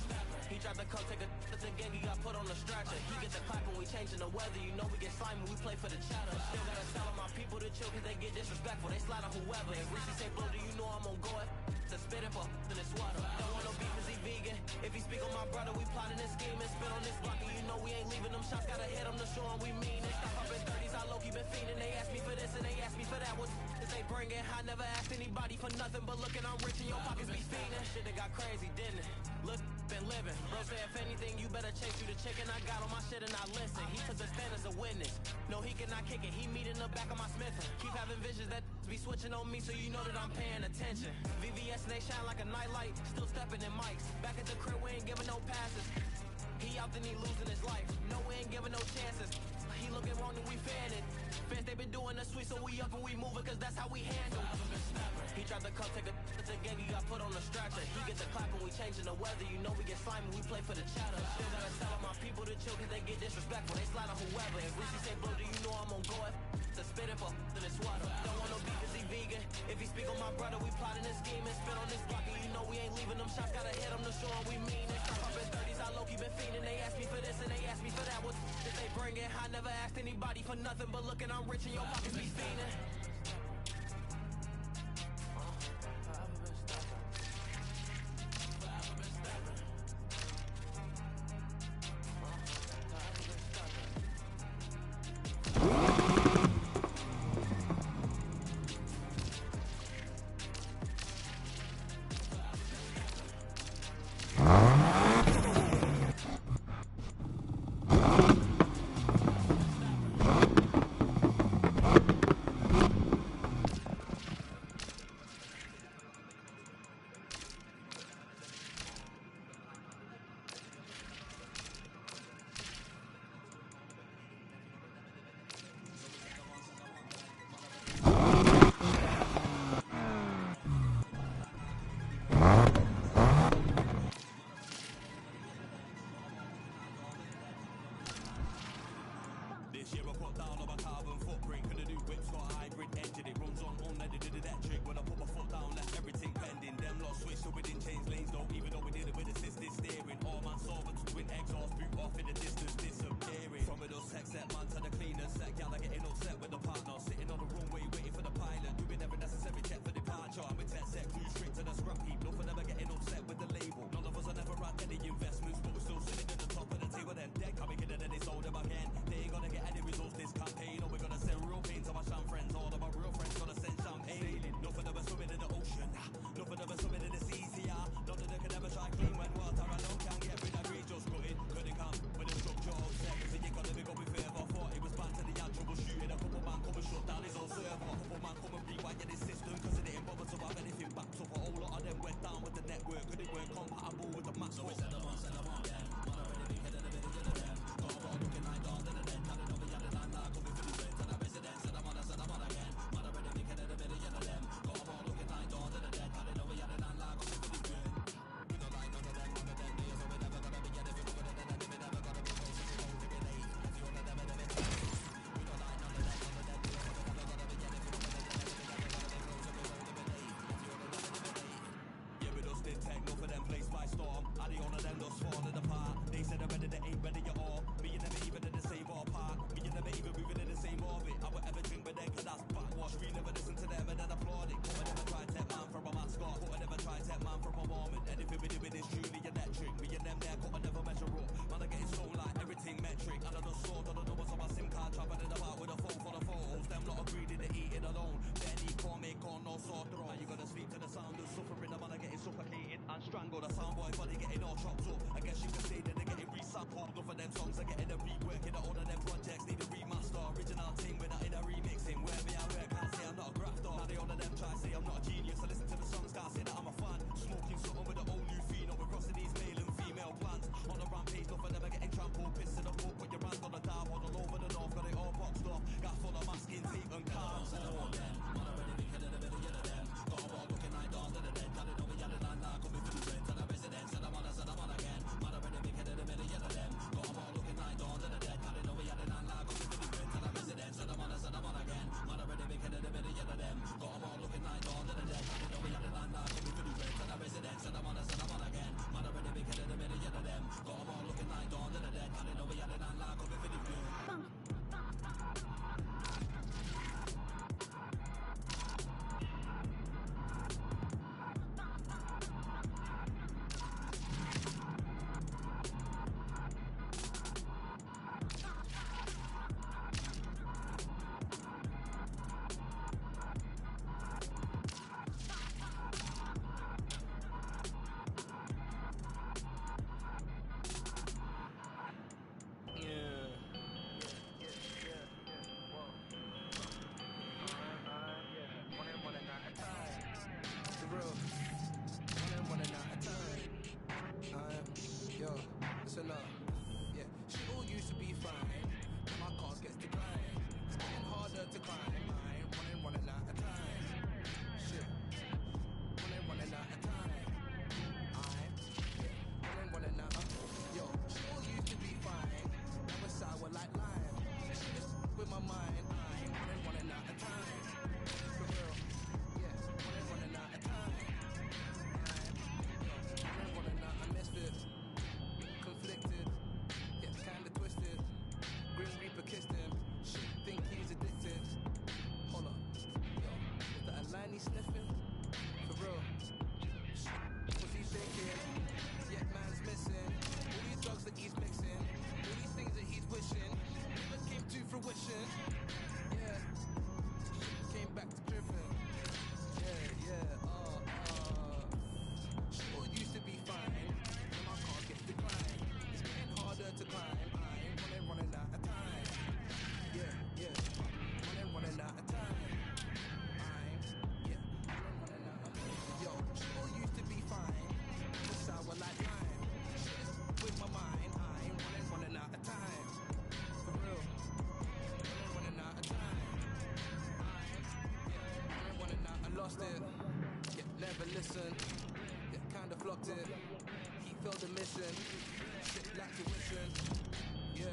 He tried to come take a again, he got put on the stretcher. He get the clap when we changing the weather, you know we get slimy, we play for the chatter. Still gotta tell all my people to chill cause they get disrespectful, they slide on whoever. If Richie say, bro, do you know I'm on go it? To spit it for in his water. Don't want no beef cause he vegan. If he speak on my brother, we plotting this scheme and spit on this block. And you know we ain't leaving them shots, gotta hit them to show them we mean it. Stop up in 30s, I low-key been fiending. They ask me for this and they ask me for that. What they bring it? I never asked anybody for nothing but looking, I'm rich and your pockets be fiending. Shit that got crazy, didn't it? Look, been living. Bro say if anything, you better chase you the chicken. I got on my shit and I listen. He took the stand as a witness. No, he cannot kick it. He meet in the back of my Smith. Keep having visions that be switching on me, so you know that I'm paying attention. VVS and they shine like a nightlight. Still stepping in mics. Back at the crib, we ain't giving no passes. He out then he losing his life. No, we ain't giving no chances. He looking wrong and we fan it. Fans, they been doing us sweet, so we up and we moving, cause that's how we handle. He tried to come take a again, he got put on the stretcher. He get the clap when we changing the weather, you know we get slimy, we play for the chatter. Still gotta tell all my people to chill cause they get disrespectful, they slide on whoever. If Richie say, bro, do you know I'm on go it? To spit it for in his water. Don't want no beef cause he vegan. If he speak on my brother, we plotting this scheme and spit on this block. And you know we ain't leaving them shots, gotta hit them to show them we mean it. Stop up in 30s, I low-key been fiending. They ask me for this and they ask me for that. What did they bring it? I never asked anybody for nothing but looking, I'm rich and your pockets be fiending. lost it. Yeah, never listen. Yeah, kinda flocked it. He failed the mission. Shit like tuition. Yeah.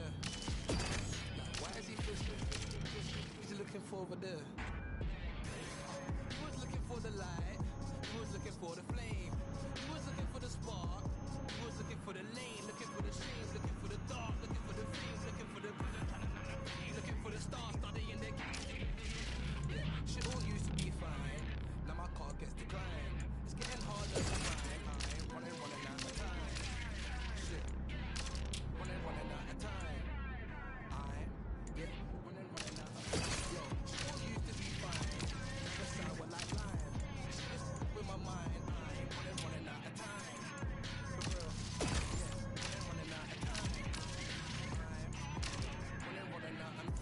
Like, why is he fishing? He's looking for over there. He was looking for the light. He was looking for the flame. He was looking for the spark. He was looking for the lane. Looking for the streams. Looking for the dark. Looking for the flames. Looking for the looking for the stars. Studying their shit all used to be fine. Now my car gets declined. It's getting harder to find. I'm running out of time. Shit. Running out of time. Yeah, running out of time. Yo, shit all used to be fine. Never sour like lime. Shit is with my mind. I'm running out of time. For real. Yeah, running out of time. I'm running out of time.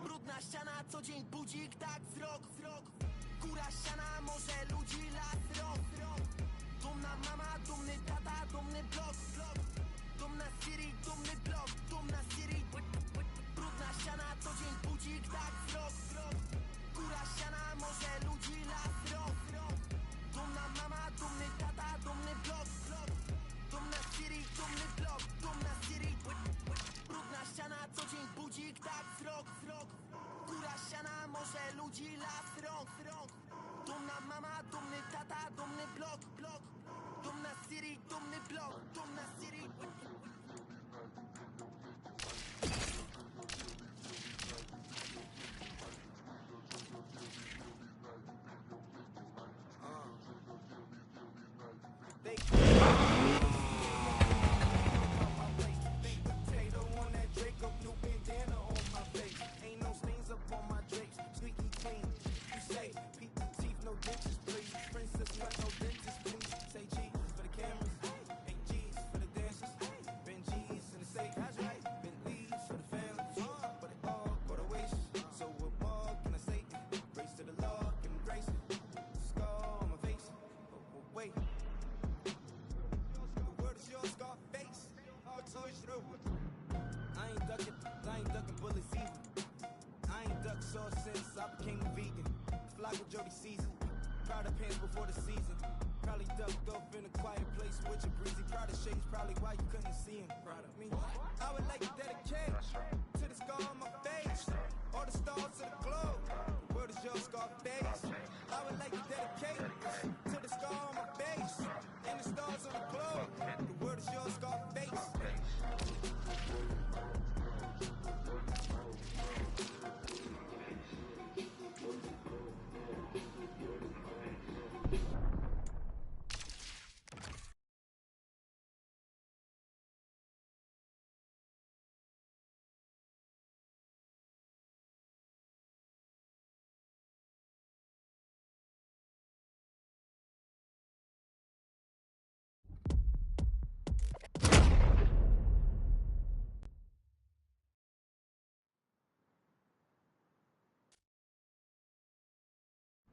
Brudna ściana, co dzień budzik, tak wzrok. Góra ściana, może ludzi, las, rok. Dumna mama, dumny tata, dumny blok. Dumna Siri, dumny blok, dumna Siri. Brudna ściana, co dzień budzik, tak wzrok. Góra ściana, może ludzi, las, rok. Dumna mama, dumny tata, dumny blok. Dumna Siri, dumny blok, dumna Siri. Brudna ściana, co dzień budzik, tak wzrok. Góra ściana, może ludzi, las, rąk. Dumna mama, dumny tata, dumny blok. Dumna Siri, dumny blok, dumna Siri. Before the season, probably ducked off in a quiet place with your breezy. Proud of shades, probably why you couldn't see him. Proud of me. I would like to dedicate to the scar on my face, all the stars to the globe. The world is your scar face. I would like to dedicate to the scar on my face and the stars on the globe. The world is your scar face.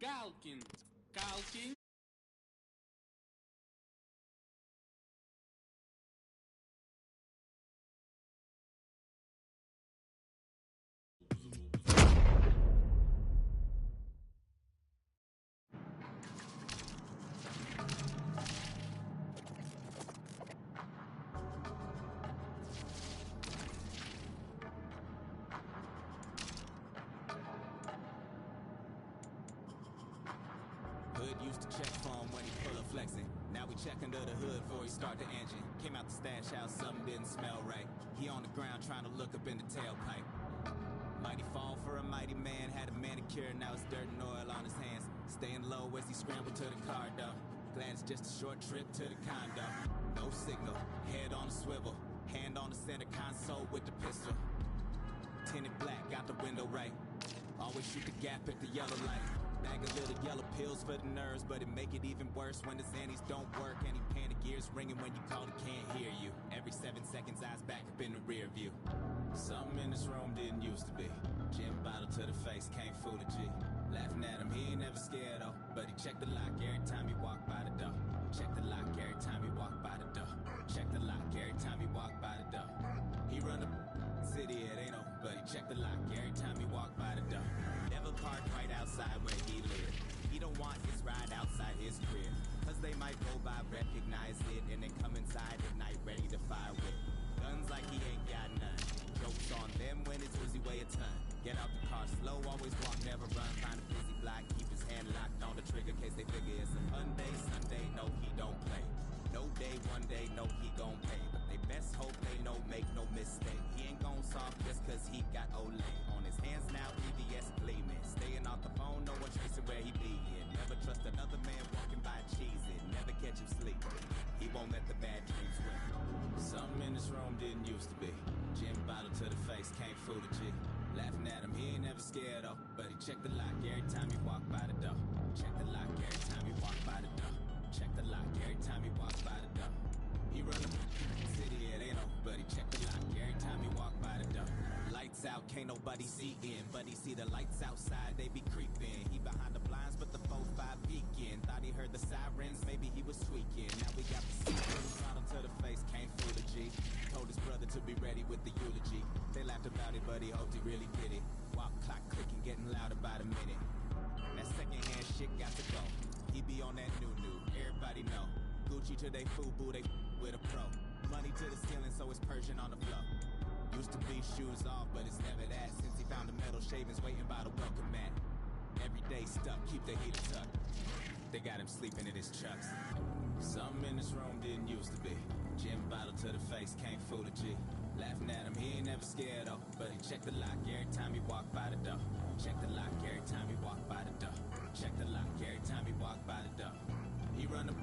Calkin. Check phone when he pull up flexing. Now we check under the hood before he start the engine. Came out the stash house, something didn't smell right. He on the ground trying to look up in the tailpipe. Mighty fall for a mighty man, had a manicure, now it's dirt and oil on his hands. Staying low as he scrambled to the car door. Glad it's just a short trip to the condo. No signal, head on a swivel, hand on the center console with the pistol. Tinted black, got the window right. Always shoot the gap at the yellow light. Bag of little yellow pills for the nerves, but it make it even worse when the Xannies don't work. Any panic gears ringing when you call, it can't hear you. Every 7 seconds, eyes back up in the rear view. Something in this room didn't used to be. Gin bottle to the face, can't fool a G. Laughing at him, he ain't never scared though. But he checked the lock every time he walked by the door. Check the lock every time he walked by the door. Check the lock every time he walked by the door. He run the city, it ain't no, but he checked the lock every time he walked by the door. Never parked right outside where he lived. He don't want his ride outside his crib, cause they might go by, recognize it, and then come inside at night ready to fire with guns like he ain't got none. Jokes on them when his Uzi weigh a ton. Get out the car slow, always walk, never run. Find a busy block, keep his hand locked on the trigger, case they figure it's a fun day. Sunday, no, he don't play. No day, one day, know he gon' pay. But they best hope they know, make no mistake. He ain't gon' soft just cause he got Olay. On his hands now, EVS gleaming. Staying off the phone, no one tracing where he be in. Never trust another man walking by cheesing. Never catch him sleeping. He won't let the bad dreams win. Something in this room didn't used to be. Gin bottle to the face, can't fool the G. Laughing at him, he ain't never scared though. But he check the lock every time he walk by the door. Check the lock every time he walk by the door. Check the lock every time he walk by the door. He run the city, it ain't no, but he check the lock every time he walk by the door. Lights out, can't nobody see in, but he see the lights outside, they be creeping. He behind the blinds, but the 4-5 peeking. Thought he heard the sirens, maybe he was tweaking. Now we got the secret, bottle to the face, can't fool the G. Told his brother to be ready with the eulogy. They laughed about it, but he hoped he really did it. Walk clock clicking, getting louder by the minute. That secondhand shit got to go. He be on that new, everybody know. Gucci to they FUBU, they with a pro. Money to the ceiling, so it's Persian on the floor. Used to be shoes off, but it's never that. Since he found the metal shavings waiting by the welcome mat. Every day stuck, keep the heater tucked. They got him sleeping in his chucks. Something in this room didn't used to be. Gin bottle to the face, can't fool the G. Laughing at him, he ain't never scared though. But he check the lock every time he walk by the door. Check the lock every time he walk by the door. Check the lock every time he walk by the door. He run the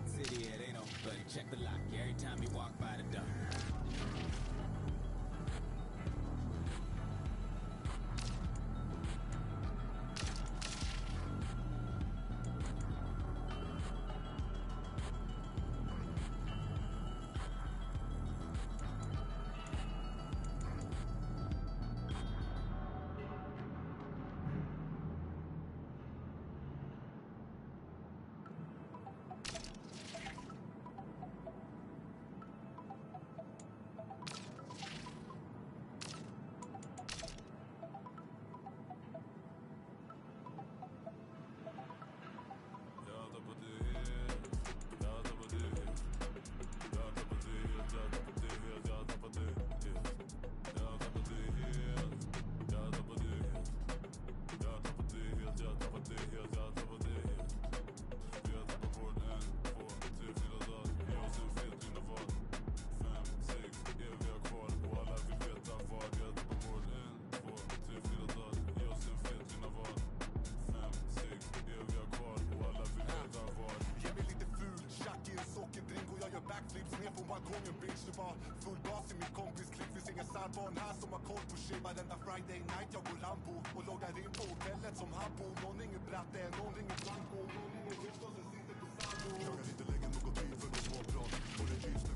city, it ain't no, but he check the lock every time he walk by the door. Backflips ner från balkongen bitch. Det var full bas i min kompis klick. Finns ingen särbarn här som har koll på shit. Varenda Friday night jag går Lambo och loggar in på hotellet som han bor. Någon ringer bratte, någon ringer Blanco, någon ringer Gustav som sitter på sambo. Klagar inte längre något tid för något småprat. Och det är just nu